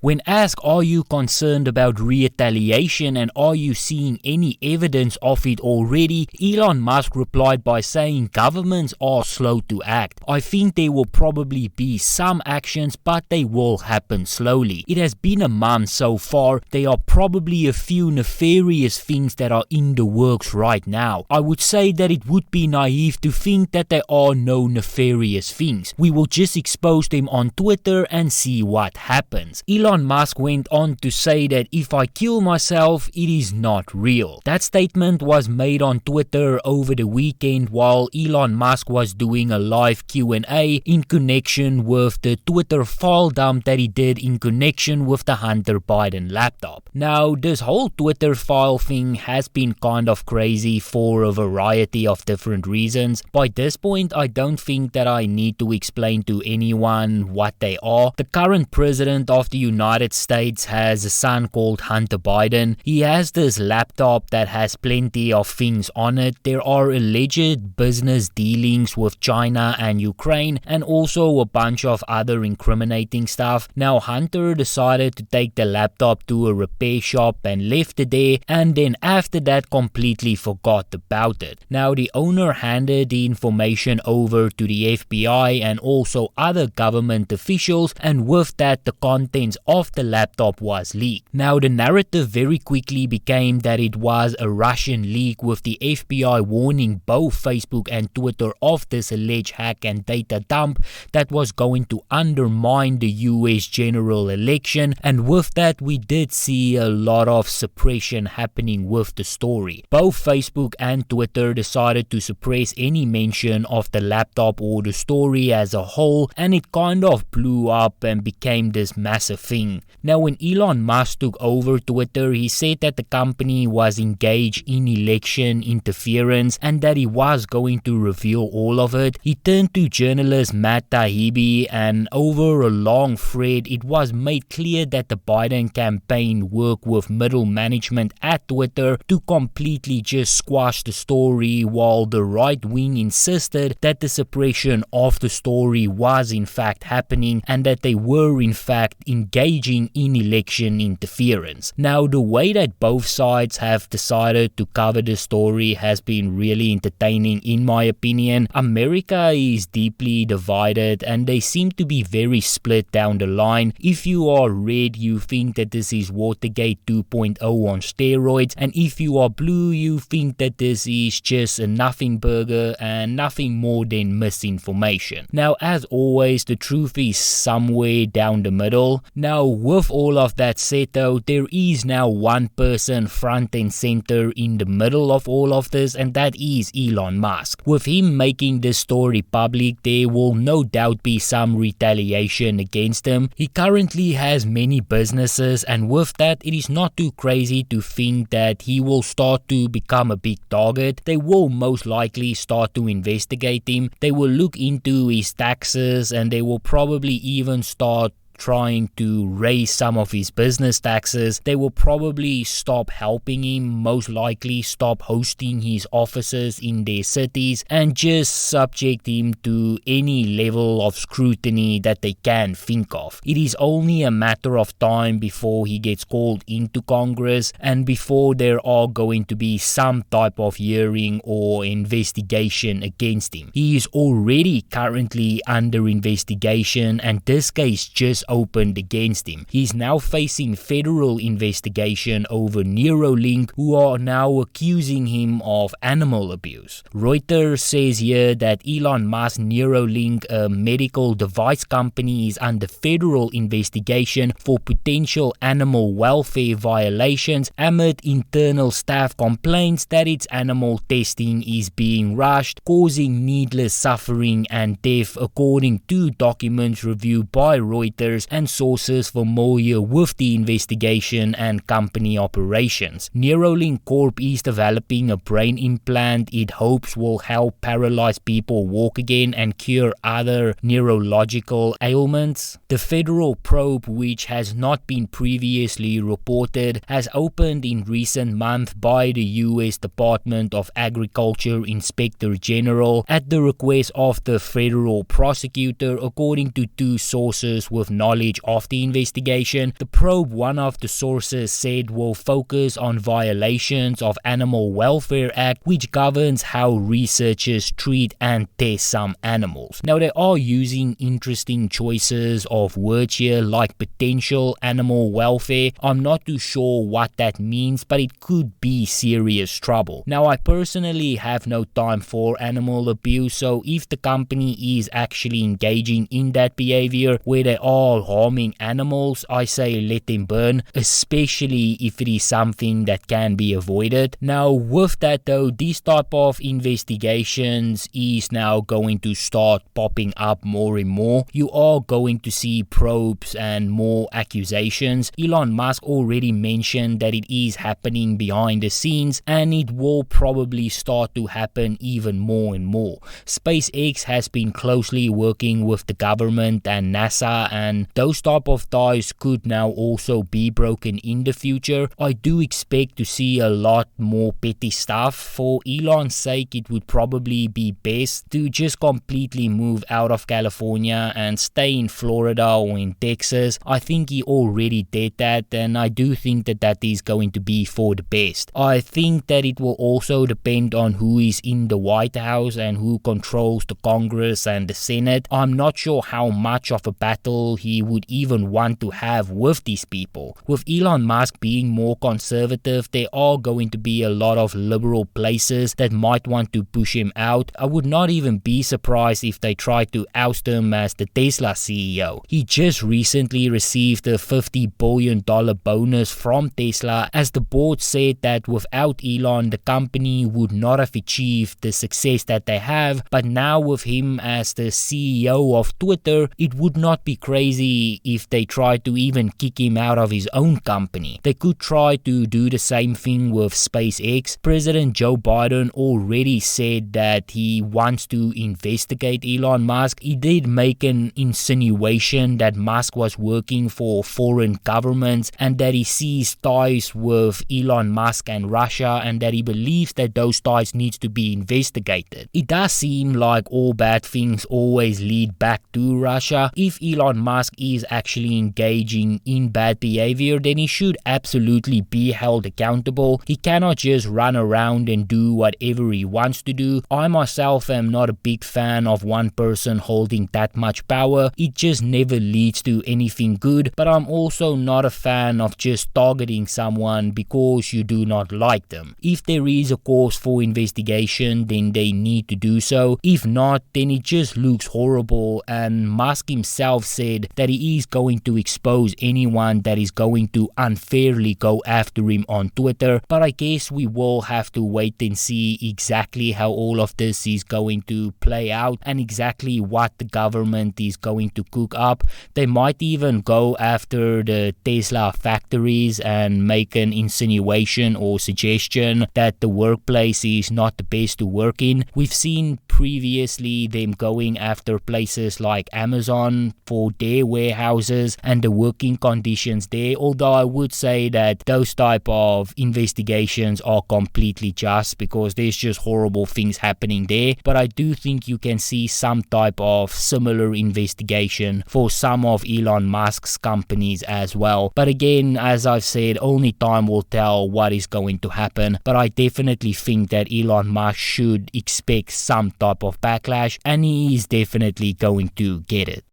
When asked, are you concerned about retaliation and are you seeing any evidence of it already, Elon Musk replied by saying governments are slow to act. I think there will probably be some actions, but they will happen slowly. It has been a month so far. There are probably a few nefarious things that are in the works right now. I would say that it would be naive to think that there are no nefarious things. We will just expose them on Twitter and see what happens. Elon Musk went on to say that if I kill myself, it is not real. That statement was made on Twitter over the weekend while Elon Musk was doing a live Q&A in connection with the Twitter file dump that he did in connection with the Hunter Biden laptop. Now, this whole Twitter file thing has been kind of crazy for a variety of different reasons. By this point, I don't think that I need to explain to anyone what they are. The current president of the United States has a son called Hunter Biden. He has this laptop that has plenty of things on it. There are alleged business dealings with China and Ukraine and also a bunch of other incriminating stuff. Now, Hunter decided to take the laptop to a repair shop and left it there, and then after that completely forgot about it. Now, the owner handed the information over to the FBI and also other government officials, and with that the contents of the laptop was leaked. Now, the narrative very quickly became that it was a Russian leak, with the FBI warning both Facebook and Twitter of this alleged hack and data dump that was going to undermine the US general election, and with that we did see a lot of suppression happening with the story. Both Facebook and Twitter decided to suppress any mention of the laptop or the story as a whole, and it kind of blew up and became this massive thing. Now, when Elon Musk took over Twitter, he said that the company was engaged in election interference and that he was going to reveal all of it. He turned to journalist Matt Taibbi, and over a long thread it was made clear that the Biden campaign worked with middle management at Twitter to completely just squash the story, while the right wing insisted that the suppression of the story was in fact happening and that they were in fact engaging in election interference. Now, the way that both sides have decided to cover the story has been really entertaining in my opinion. America is deeply divided and they seem to be very split down the line. If you are red, you think that this is Watergate 2.0 on steroids, and if you are blue, you think that this is just a nothing burger and nothing more than misinformation. Now, as always, the truth is somewhere down the middle. Now, with all of that said though, there is now one person front and center in the middle of all of this, and that is Elon Musk. With him making this story public, there will no doubt be some retaliation against him. He currently has many businesses, and with that, it is not too crazy to think that he will start to become a big target. They will most likely start to investigate him. They will look into his taxes, and they will probably even start trying to raise some of his business taxes. They will probably stop helping him, most likely stop hosting his offices in their cities, and just subject him to any level of scrutiny that they can think of. It is only a matter of time before he gets called into Congress and before there are going to be some type of hearing or investigation against him. He is already currently under investigation, and this case just opened against him. He's now facing federal investigation over Neuralink, who are now accusing him of animal abuse. Reuters says here that Elon Musk Neuralink, a medical device company, is under federal investigation for potential animal welfare violations amid internal staff complaints that its animal testing is being rushed, causing needless suffering and death, according to documents reviewed by Reuters and sources familiar with the investigation and company operations. Neuralink Corp is developing a brain implant it hopes will help paralyzed people walk again and cure other neurological ailments. The federal probe, which has not been previously reported, has opened in recent months by the US Department of Agriculture Inspector General at the request of the federal prosecutor, according to two sources with knowledge knowledge of the investigation. The probe, one of the sources said, will focus on violations of Animal Welfare Act, which governs how researchers treat and test some animals. Now, they are using interesting choices of words here, like potential animal welfare. I'm not too sure what that means, but it could be serious trouble. Now, I personally have no time for animal abuse, so if the company is actually engaging in that behavior where they are harming animals, I say let them burn, especially if it is something that can be avoided. Now, with that though, these type of investigations is now going to start popping up more and more. You are going to see probes and more accusations. Elon Musk already mentioned that it is happening behind the scenes, and it will probably start to happen even more and more. SpaceX has been closely working with the government and NASA, and those type of ties could now also be broken in the future. I do expect to see a lot more petty stuff. For Elon's sake, it would probably be best to just completely move out of California and stay in Florida or in Texas. I think he already did that, and I do think that that is going to be for the best. I think that it will also depend on who is in the White House and who controls the Congress and the Senate. I'm not sure how much of a battle he would even want to have with these people. With Elon Musk being more conservative, there are going to be a lot of liberal places that might want to push him out. I would not even be surprised if they try to oust him as the Tesla CEO. He just recently received a $50 billion bonus from Tesla, as the board said that without Elon, the company would not have achieved the success that they have. But now with him as the CEO of Twitter, it would not be crazy if they try to even kick him out of his own company. They could try to do the same thing with SpaceX. President Joe Biden already said that he wants to investigate Elon Musk. He did make an insinuation that Musk was working for foreign governments and that he sees ties with Elon Musk and Russia, and that he believes that those ties needs to be investigated. It does seem like all bad things always lead back to Russia. If Elon Musk is actually engaging in bad behavior, then he should absolutely be held accountable. He cannot just run around and do whatever he wants to do. I myself am not a big fan of one person holding that much power. It just never leads to anything good. But I'm also not a fan of just targeting someone because you do not like them. If there is a cause for investigation, then they need to do so. If not, then it just looks horrible, and Musk himself said that he is going to expose anyone that is going to unfairly go after him on Twitter. But I guess we will have to wait and see exactly how all of this is going to play out and exactly what the government is going to cook up. They might even go after the Tesla factories and make an insinuation or suggestion that the workplace is not the best to work in. We've seen previously them going after places like Amazon for their warehouses and the working conditions there, although I would say that those type of investigations are completely just because there's just horrible things happening there. But I do think you can see some type of similar investigation for some of Elon Musk's companies as well. But again, as I've said, only time will tell what is going to happen. But I definitely think that Elon Musk should expect some type of backlash, and he is definitely going to get it.